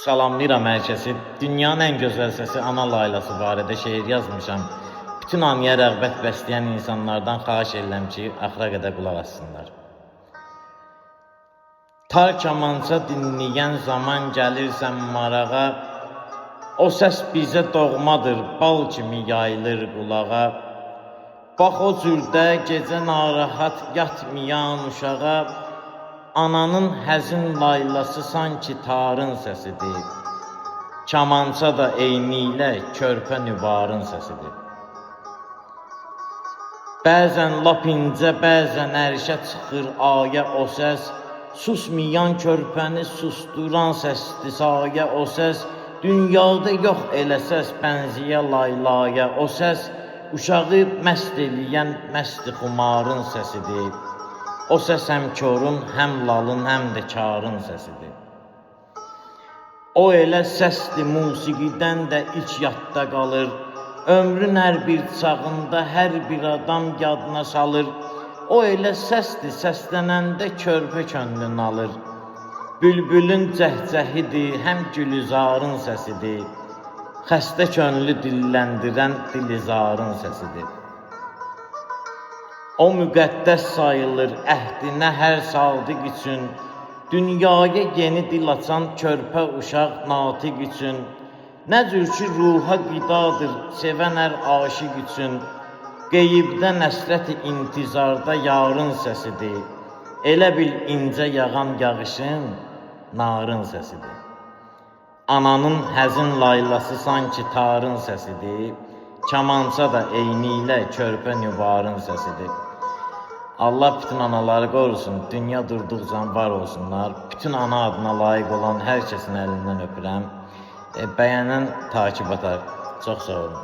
Salamlayıram hər kəsi. Dünyanın ən gözəl səsi ana laylası barədə şeir yazmışam. Bütün anıya rəğbət bəsləyən insanlardan xahiş edirəm ki, axıra qədər qulaq assınlar. Tar kamança dinləyən zaman gəlirsən marağa, o səs bizə doğmadır, bal kimi yayılır qulağa. Bax o cürdə gecə narahat yatmayan uşağa, ananın həzin laylası sanki tarın səsidir. Kamança da eynilə körpə nübarın səsidir. Bəzən lap incə, bəzən ərşə çıxır ayə o səs. Susmayan körpəni susturan səsdir sayə o səs. Dünyada yox elə səs bənziyə laylaya o səs. Uşağı məst eləyən məsti xumarın səsidir. O səs həm körün, həm lalın, həm də karın səsidir. O elə səsdir musiqidən də ilk yadda qalır. Ömrün hər bir çağında hər bir adam yadına salır. O elə səsdir, səslənəndə körpə könlün alır. Bülbülün cəhcəhidir, həm gülüzarın səsidir. Xəstə könlü dilləndirən dilizarın səsidir. O müqəddəs sayılır əhdinə hər sadiq üçün. Dünyaya yeni dil açan körpə uşaq natiq üçün. Nə cür ki ruha qidadır sevən hər aşiq üçün. Qeybdə nəsrət-i intizarda yarın səsidir. Elə bil incə yağan yağışın narın səsidir. Ananın həzin laylası sanki tarın səsidir. Kamança da eynilə körpə nübarın səsidir. Allah bütün anaları qorusun, dünya durduqca var olsunlar. Bütün ana adına layiq olan hər kəsin əlindən öpürəm. Bəyənən takib atar. Çox sağ olun.